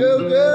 Go, go!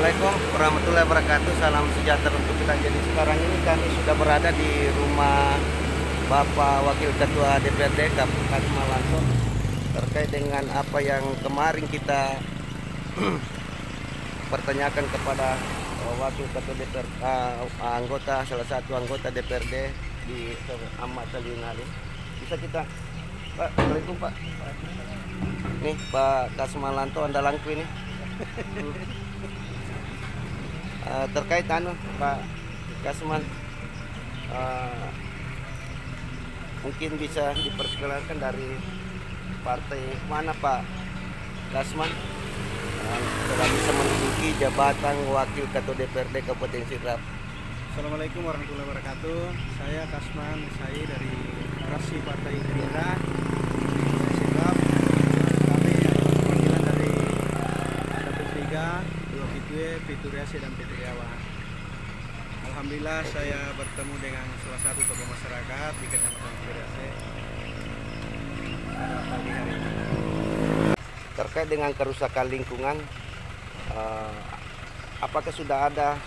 Assalamualaikum warahmatullahi wabarakatuh. Salam sejahtera untuk kita. Jadi sekarang ini kami sudah berada di rumah Bapak Wakil Ketua DPRD Kabupaten Malanso terkait dengan apa yang kemarin kita pertanyakan kepada Wakil Ketua DPRD, salah satu anggota DPRD di Ahmad Salihin Halim. Bisa kita, Pak? Assalamualaikum Pak. Nih Pak Kasmalanto Andalangku ini. Terkait Pak Kasman, mungkin bisa diperkenalkan dari partai mana Pak Kasman telah bisa menduduki jabatan Wakil Ketua DPRD Kabupaten Sidrap. Assalamualaikum warahmatullahi wabarakatuh. Saya Kasman Sai dari fraksi Partai Gerindra Sidrap. Kami adalah perwakilan dari Dapil 3, Dua Pitue, Pituriasi dan Pituriawa. Alhamdulillah saya bertemu dengan salah satu tokoh masyarakat di Kecamatan Pituriasi pada pagi hari ini. Terkait dengan kerusakan lingkungan, apakah sudah ada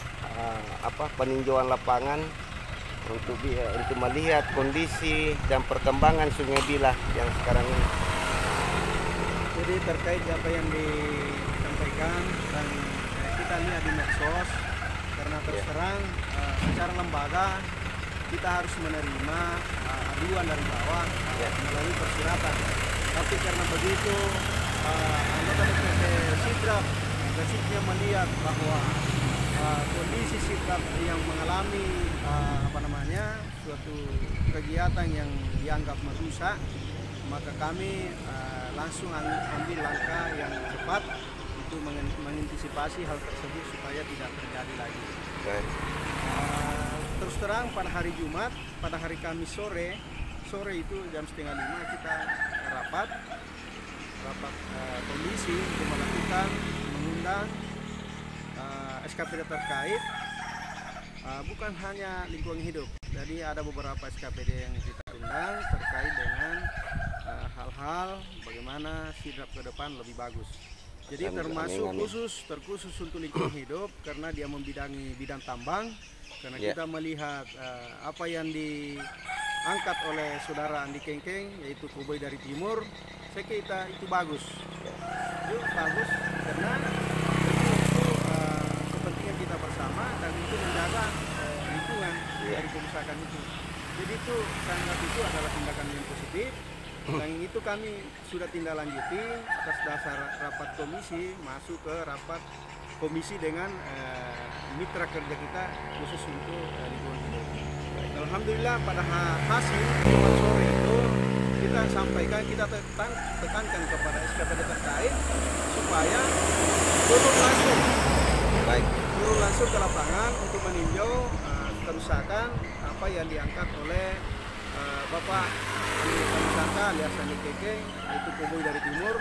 peninjauan lapangan untuk melihat kondisi dan perkembangan Sungai Bilah yang sekarang ini? Jadi terkait apa yang disampaikan dan kita lihat di medsos, karena terus terang secara lembaga kita harus menerima aduan dari bawah melalui persyaratan. Tapi karena begitu anggota DPRD Sidrap prinsipnya melihat bahwa kondisi Sidrap yang mengalami suatu kegiatan yang dianggap merusak, maka kami langsung ambil langkah yang cepat untuk mengantisipasi hal tersebut supaya tidak terjadi lagi. Terus terang pada hari Jumat, pada hari Kamis sore itu jam 4:30 kita rapat komisi untuk mengundang SKPD terkait, bukan hanya lingkungan hidup. Jadi ada beberapa SKPD yang kita undang terkait dengan hal-hal bagaimana Sidrap ke depan lebih bagus. Jadi termasuk terkhusus untuk lingkungan hidup karena dia membidangi bidang tambang. Karena kita melihat apa yang diangkat oleh saudara Andi Kengkeng, yaitu Koboi dari Timur, saya kira itu bagus. Itu bagus karena itu kepentingan kita bersama dan itu menjaga lingkungan dari kerusakan itu. Jadi itu sangat itu adalah tindakan yang positif. Dan itu kami sudah tindak lanjuti atas dasar rapat komisi masuk ke rapat komisi dengan mitra kerja kita khusus untuk lingkungan hidup. Alhamdulillah pada hasil Jumat sore itu kita sampaikan, kita tekankan kepada SKPD terkait supaya Baik. turun langsung ke lapangan untuk meninjau kerusakan apa yang diangkat oleh Bapak Andi Kamisaka alias Andi Keke, itu Koboi dari Timur,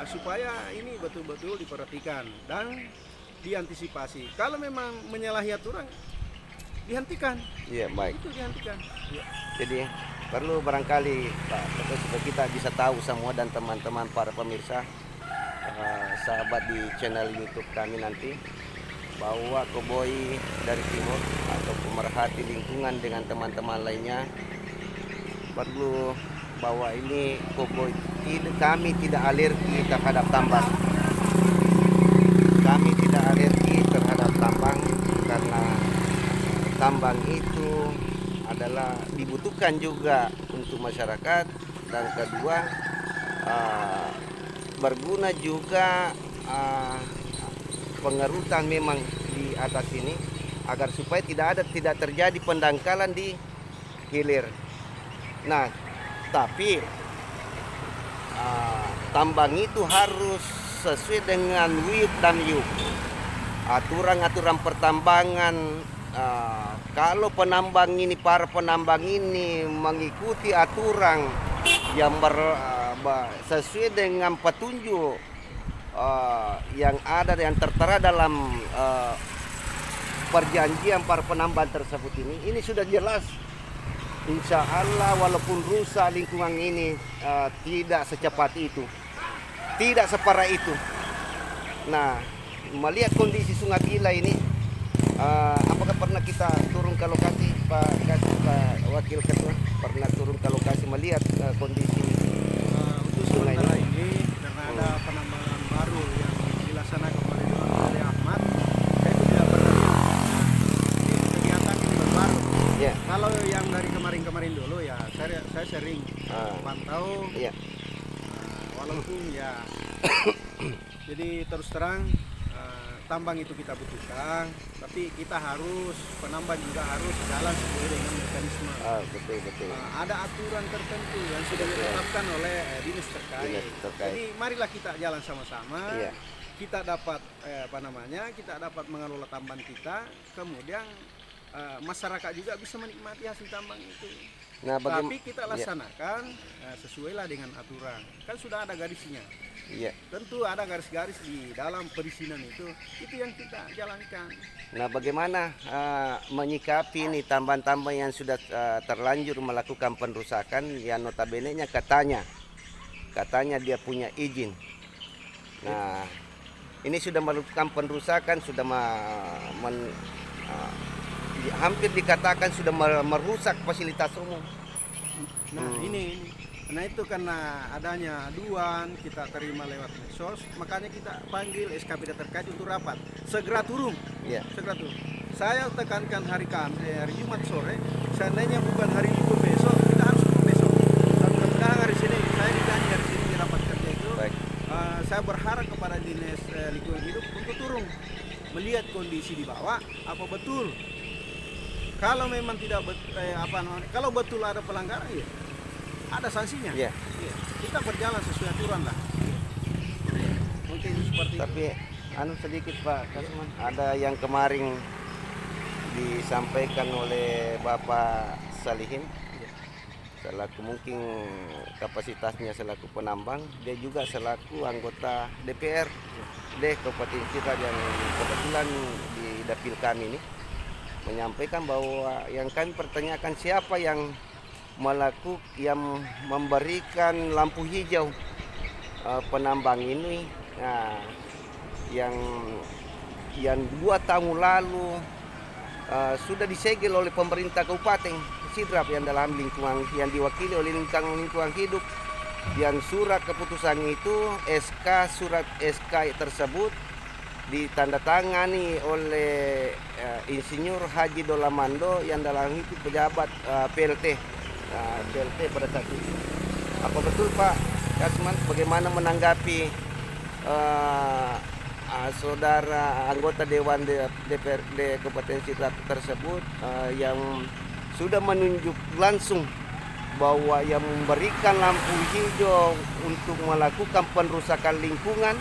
supaya ini betul-betul diperhatikan dan diantisipasi. Kalau memang menyalahi aturan, dihentikan. Iya, baik. Itu dihentikan. Ya. Jadi perlu barangkali Pak, supaya kita bisa tahu semua dan teman-teman para pemirsa, sahabat di channel YouTube kami nanti, bahwa Koboi dari Timur atau pemerhati lingkungan dengan teman-teman lainnya perlu bahwa ini Koboi, kami tidak alergi terhadap tambang. Kami tidak alergi terhadap tambang karena tambang itu adalah dibutuhkan juga untuk masyarakat, dan kedua berguna juga pengerutan memang di atas ini agar supaya tidak terjadi pendangkalan di hilir. Nah, tapi tambang itu harus sesuai dengan WIUP dan YUP, aturan-aturan pertambangan. Kalau para penambang ini mengikuti aturan yang sesuai dengan petunjuk yang ada yang tertera dalam perjanjian para penambang tersebut, ini sudah jelas. Insya Allah walaupun rusak lingkungan ini tidak secepat itu, tidak separah itu. Nah, melihat kondisi Sungai Gila ini, apakah pernah kita turun ke lokasi, Pak Wakil Ketua, pernah turun ke lokasi melihat kondisi Untuk sementara ini karena ada penambangan baru yang dilaksanakan oleh Ahmad, saya itu tidak pernah lihat kegiatan ini baru. ya? Kalau yang dari kemarin dulu ya saya sering pantau, walaupun ya jadi terus terang tambang itu kita butuhkan, tapi kita harus, penambang juga harus jalan sesuai dengan mekanisme. Betul. Ada aturan tertentu yang sudah ditetapkan oleh dinas terkait. Jadi marilah kita jalan sama-sama. Kita dapat kita dapat mengelola tambang kita, kemudian masyarakat juga bisa menikmati hasil tambang itu. Nah, tapi kita laksanakan sesuailah dengan aturan. Kan sudah ada garisnya. Tentu ada garis-garis di dalam perizinan itu yang kita jalankan. Nah, bagaimana menyikapi ini tambang-tambang yang sudah terlanjur melakukan penrusakan yang notabene-nya katanya dia punya izin. Nah, ini sudah melakukan penrusakan, sudah hampir dikatakan sudah merusak fasilitas umum. Nah, ini. Nah, itu karena adanya aduan kita terima lewat medsos, makanya kita panggil SKPD terkait untuk rapat. Segera turun. Segera turun. Saya tekankan hari Jumat sore, seandainya bukan hari Minggu besok, kita harus turun besok. Dan mudah-mudahan hari sini, saya dijanji hari sini di rapat kerja itu, saya berharap kepada Dinas Lingkungan Hidup untuk turun, melihat kondisi di bawah, apa betul. Kalau memang kalau betul ada pelanggaran, ya ada sanksinya. Kita berjalan sesuai aturan lah. Mungkin seperti tapi sedikit Pak Kasman, ada yang kemarin disampaikan oleh Bapak Salihin, selaku mungkin kapasitasnya selaku penambang, dia juga selaku anggota DPR Kabupaten Sidrap yang kebetulan di dapil kami ini, menyampaikan bahwa yang kami pertanyakan siapa yang memberikan lampu hijau penambang ini. Nah, yang 2 tahun lalu sudah disegel oleh pemerintah Kabupaten Sidrap yang dalam lingkungan, yang diwakili oleh lingkungan hidup, yang surat keputusan itu surat SK tersebut ditandatangani oleh Insinyur Haji Dolamando yang dalam itu pejabat PLT pada saat itu. Apa betul Pak Kasman, bagaimana menanggapi saudara anggota Dewan DPRD Kabupaten Sidrap tersebut yang sudah menunjuk langsung bahwa yang memberikan lampu hijau untuk melakukan penrusakan lingkungan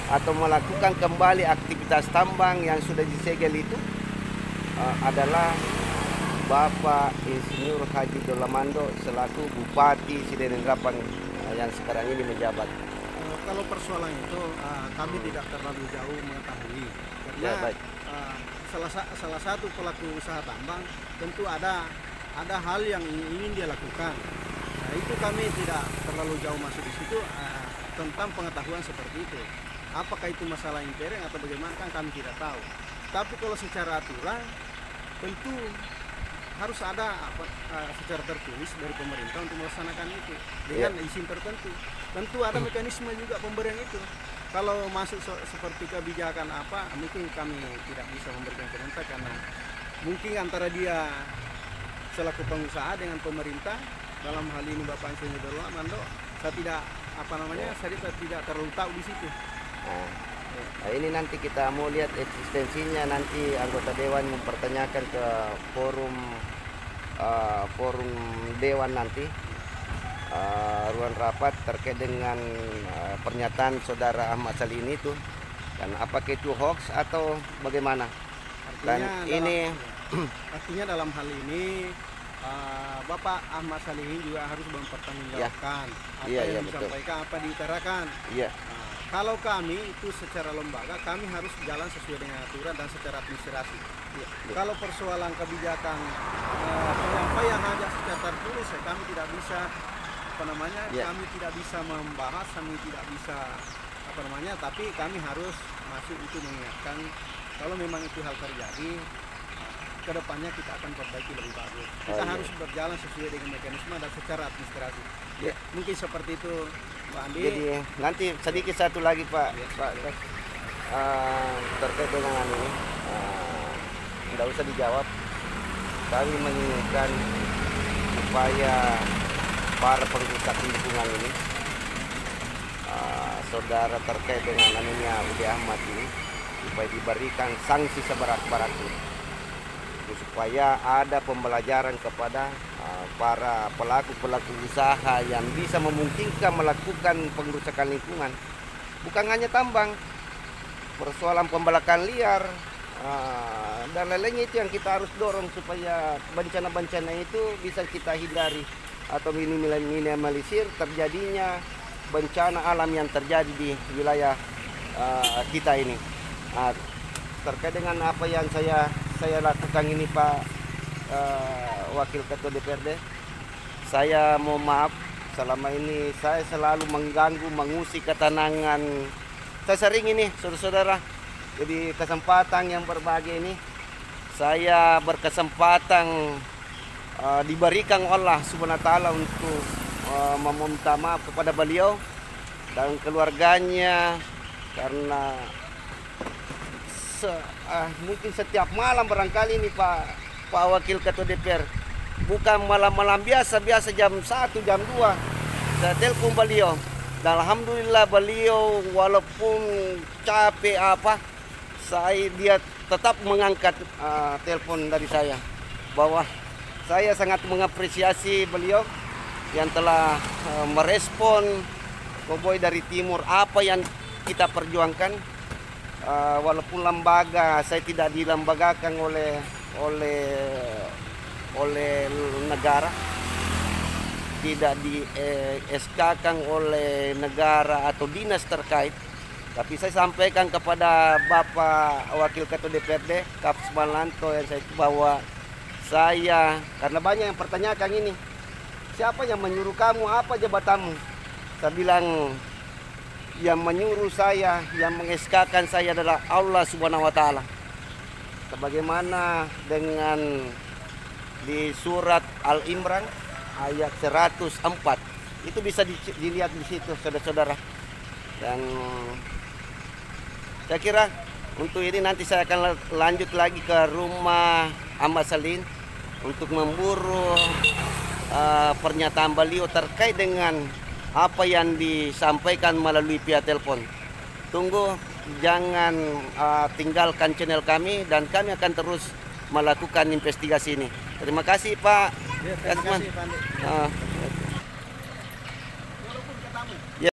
atau melakukan kembali aktivitas tambang yang sudah disegel itu adalah Bapak Insinyur Haji Dolamando selaku Bupati Sidenendrapan yang sekarang ini menjabat. Kalau persoalan itu kami tidak terlalu jauh mengetahui karena Ya, baik. Salah satu pelaku usaha tambang tentu ada hal yang ingin dia lakukan. Nah, itu kami tidak terlalu jauh masuk di situ tentang pengetahuan seperti itu. Apakah itu masalah impereng atau bagaimana kan kami tidak tahu. Tapi kalau secara aturan tentu harus ada secara tertulis dari pemerintah untuk melaksanakan itu dengan izin tertentu. Tentu ada mekanisme juga pemberian itu. Kalau masuk seperti kebijakan apa, mungkin kami tidak bisa memberikan komentar karena mungkin antara dia selaku pengusaha dengan pemerintah, dalam hal ini Bapak Insinyur Dolamando, saya tidak saya tidak terlalu tahu di situ. Nah, ini nanti kita mau lihat eksistensinya, nanti anggota dewan mempertanyakan ke forum dewan nanti ruang rapat terkait dengan pernyataan saudara Ahmad Salihini itu, dan apakah itu hoax atau bagaimana? Artinya dalam hal ini Bapak Ahmad Salihini juga harus mempertanggungjawabkan apa yang disampaikan, apa diutarakan. Kalau kami itu secara lembaga, kami harus jalan sesuai dengan aturan dan secara administrasi. Kalau persoalan kebijakan penyampaian hanya secara tertulis, kami tidak bisa kami tidak bisa membahas, kami tidak bisa tapi kami harus masuk itu mengingatkan kalau memang itu hal terjadi, kedepannya kita akan perbaiki lebih bagus. Kita harus berjalan sesuai dengan mekanisme dan secara administrasi. Mungkin seperti itu, Pak Andi. Jadi nanti sedikit satu lagi Pak, terkait dengan ini, tidak usah dijawab. Kami menginginkan supaya para pengrusak lingkungan ini, saudara terkait dengan anunya Udi Ahmad ini, supaya diberikan sanksi seberat-beratnya, supaya ada pembelajaran kepada para pelaku usaha yang bisa memungkinkan melakukan pengrusakan lingkungan. Bukan hanya tambang, persoalan pembalakan liar dan lain-lainnya itu yang kita harus dorong supaya bencana-bencana itu bisa kita hindari atau minimalisir terjadinya bencana alam yang terjadi di wilayah kita ini. Terkait dengan apa yang saya lakukan ini Pak Wakil Ketua DPRD, saya mohon maaf selama ini saya selalu mengganggu, mengusik ketenangan. Saya sering ini saudara-saudara, jadi kesempatan yang berbahagia ini saya berkesempatan diberikan Allah Subhanahu wa taala untuk meminta maaf kepada beliau dan keluarganya karena mungkin setiap malam barangkali ini Pak Wakil Ketua DPR, bukan malam-malam biasa jam 1, jam 2 saya telepon beliau, dan alhamdulillah beliau walaupun capek dia tetap mengangkat telepon dari saya, bahwa saya sangat mengapresiasi beliau yang telah merespon Koboi dari Timur apa yang kita perjuangkan. Walaupun lembaga saya tidak dilembagakan oleh negara, tidak di SK-kan oleh negara atau dinas terkait, tapi saya sampaikan kepada Bapak Wakil Ketua DPRD Kap Sumalanto bahwa saya, karena banyak yang pertanyakan ini, siapa yang menyuruh kamu, apa jabatanmu? Saya bilang yang menyuruh saya, yang mengeskakan saya adalah Allah Subhanahu wa taala. Sebagaimana dengan di surat Al-Imran ayat 104. Itu bisa dilihat di situ saudara-saudara. Dan saya kira untuk ini nanti saya akan lanjut lagi ke rumah Ahmad Salihini untuk memburu pernyataan beliau terkait dengan apa yang disampaikan melalui via telepon. Tunggu, jangan tinggalkan channel kami, dan kami akan terus melakukan investigasi ini. Terima kasih Pak. Ya, terima Kasman. kasih Pak Andi. Ah.